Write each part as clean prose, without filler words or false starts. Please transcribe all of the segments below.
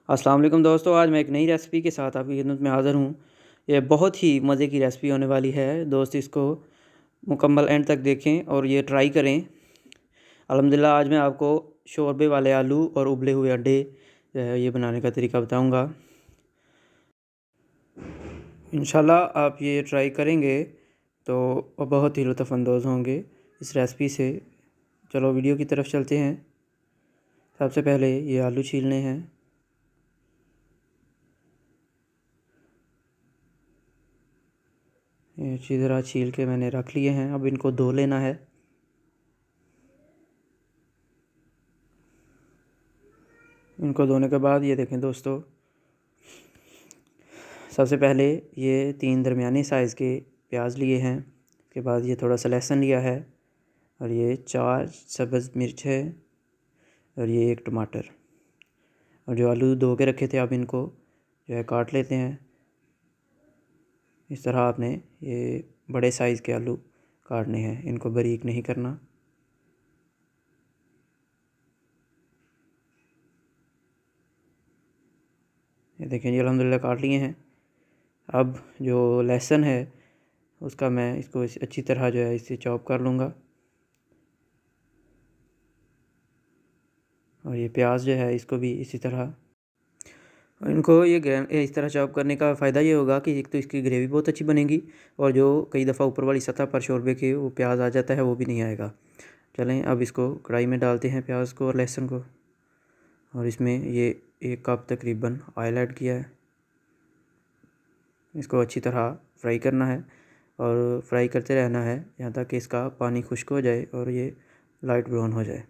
अस्सलाम वालेकुम दोस्तों, आज मैं एक नई रेसिपी के साथ आपकी खिदमत में हाज़िर हूँ। ये बहुत ही मज़े की रेसिपी होने वाली है। दोस्त इसको मुकम्मल एंड तक देखें और ये ट्राई करें। अल्हम्दुलिल्लाह आज मैं आपको शोरबे वाले आलू और उबले हुए अंडे ये बनाने का तरीका बताऊँगा। इंशाल्लाह आप ये ट्राई करेंगे तो बहुत ही लुत्फ़अंदोज़ होंगे इस रेसिपी से। चलो वीडियो की तरफ चलते हैं। सबसे पहले ये आलू छीलने हैं। ये अच्छी तरह छील के मैंने रख लिए हैं। अब इनको धो लेना है। इनको धोने के बाद ये देखें दोस्तों, सबसे पहले ये 3 दरमियाने साइज़ के प्याज लिए हैं। उसके बाद ये थोड़ा सा लहसुन लिया है और ये 4 सब्ज़ मिर्च है और ये 1 टमाटर। और जो आलू धो के रखे थे अब इनको जो है काट लेते हैं। इस तरह आपने ये बड़े साइज़ के आलू काटने हैं, इनको बारीक नहीं करना। ये देखें जी अल्हम्दुलिल्लाह काट लिए हैं। अब जो लहसुन है उसका मैं इसको अच्छी तरह जो है इसे चॉप कर लूँगा। और ये प्याज जो है इसको भी इसी तरह। और इनको ये इस तरह चॉप करने का फ़ायदा ये होगा कि एक तो इसकी ग्रेवी बहुत अच्छी बनेगी और जो कई दफ़ा ऊपर वाली सतह पर शोरबे के वो प्याज आ जाता है वो भी नहीं आएगा। चलें अब इसको कढ़ाई में डालते हैं प्याज को और लहसुन को। और इसमें ये 1 कप तकरीबन ऑयल ऐड किया है। इसको अच्छी तरह फ्राई करना है और फ्राई करते रहना है यहाँ तक कि इसका पानी खुश्क हो जाए और ये लाइट ब्राउन हो जाए।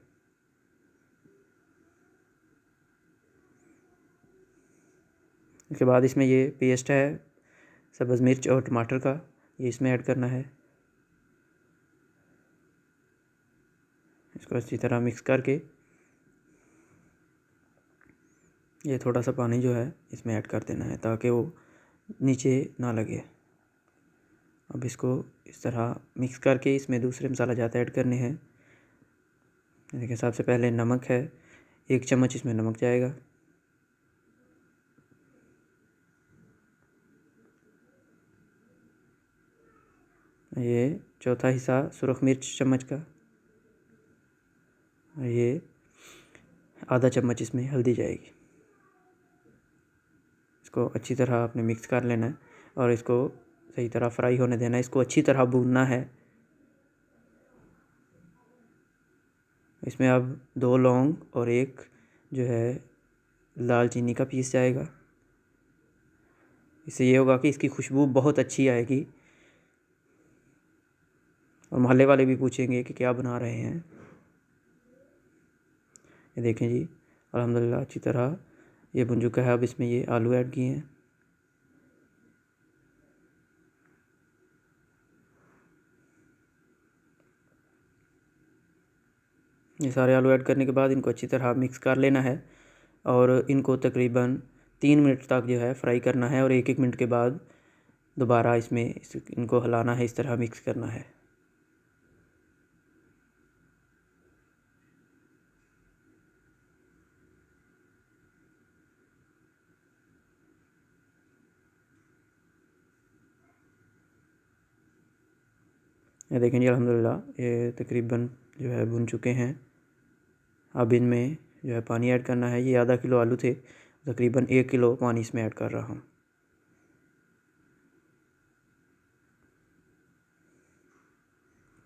उसके बाद इसमें ये पेस्ट है सब्ज़ मिर्च और टमाटर का, ये इसमें ऐड करना है। इसको अच्छी तरह मिक्स करके ये थोड़ा सा पानी जो है इसमें ऐड कर देना है ताकि वो नीचे ना लगे। अब इसको इस तरह मिक्स करके इसमें दूसरे मसाला जात ऐड करने हैं। देखिए सबसे पहले नमक है, 1 चम्मच इसमें नमक जाएगा। ये चौथा हिस्सा सुरख मिर्च चम्मच का। ये आधा चम्मच इसमें हल्दी जाएगी। इसको अच्छी तरह आपने मिक्स कर लेना है और इसको सही तरह फ्राई होने देना है। इसको अच्छी तरह भूनना है। इसमें अब 2 लौंग और 1 जो है दालचीनी का पीस जाएगा। इससे ये होगा कि इसकी खुशबू बहुत अच्छी आएगी और मोहल्ले वाले भी पूछेंगे कि क्या बना रहे हैं। ये देखें जी अल्हम्दुलिल्लाह अच्छी तरह ये भुन चुका है। अब इसमें ये आलू ऐड किए हैं। ये सारे आलू ऐड करने के बाद इनको अच्छी तरह मिक्स कर लेना है और इनको तकरीबन 3 मिनट तक जो है फ्राई करना है और 1-1 मिनट के बाद दोबारा इसमें इनको हिलाना है, इस तरह मिक्स करना है। ये देखें जी अल्हम्दुलिल्लाह ये तकरीबन जो है भुन चुके हैं। अब इनमें जो है पानी ऐड करना है। ये आधा किलो आलू थे, तकरीबन 1 किलो पानी इसमें ऐड कर रहा हूँ।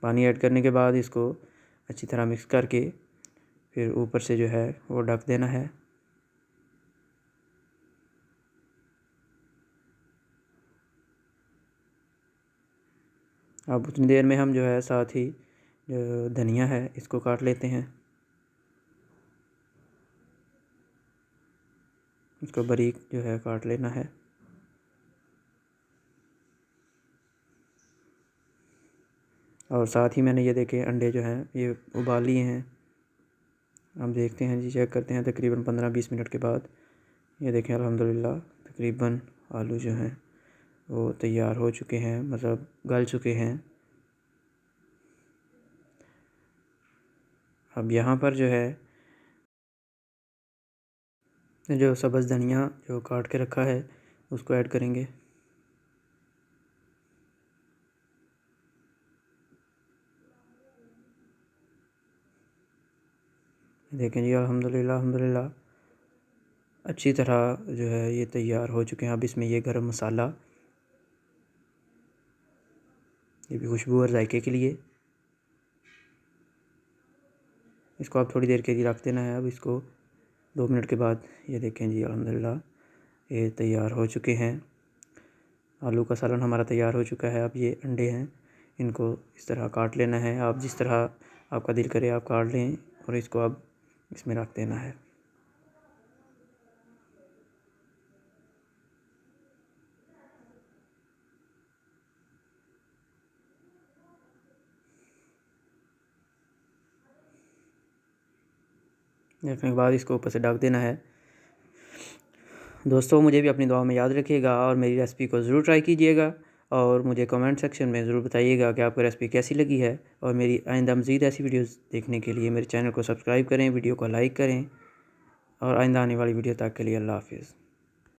पानी ऐड करने के बाद इसको अच्छी तरह मिक्स करके फिर ऊपर से जो है वो ढक देना है। अब उतनी देर में हम जो है साथ ही जो धनिया है इसको काट लेते हैं। इसको बारीक जो है काट लेना है। और साथ ही मैंने ये देखे अंडे जो हैं ये उबाल लिए हैं। हम देखते हैं जी, चेक करते हैं तकरीबन 15-20 मिनट के बाद। ये देखें अल्हम्दुलिल्लाह तकरीबन आलू जो हैं वो तैयार हो चुके हैं, मतलब गल चुके हैं। अब यहाँ पर जो है जो सब्ज़ धनिया जो काट के रखा है उसको ऐड करेंगे। देखें जी, अल्हम्दुलिल्लाह अल्हम्दुलिल्लाह अच्छी तरह जो है ये तैयार हो चुके हैं। अब इसमें ये गरम मसाला, ये भी खुशबू और जायके के लिए, इसको आप थोड़ी देर के लिए रख देना है। अब इसको 2 मिनट के बाद ये देखें जी, अल्हम्दुलिल्लाह ये तैयार हो चुके हैं। आलू का सालन हमारा तैयार हो चुका है। अब ये अंडे हैं, इनको इस तरह काट लेना है। आप जिस तरह आपका दिल करे आप काट लें और इसको अब इसमें रख देना है। रखने के बाद इसको ऊपर से ढक देना है। दोस्तों, मुझे भी अपनी दुआ में याद रखिएगा और मेरी रेसिपी को ज़रूर ट्राई कीजिएगा और मुझे कमेंट सेक्शन में ज़रूर बताइएगा कि आपको रेसिपी कैसी लगी है। और मेरी आइंदा मज़ीद ऐसी वीडियोज़ देखने के लिए मेरे चैनल को सब्सक्राइब करें, वीडियो को लाइक करें और आइंदा आने वाली वीडियो तक के लिए अल्लाह हाफ़िज़।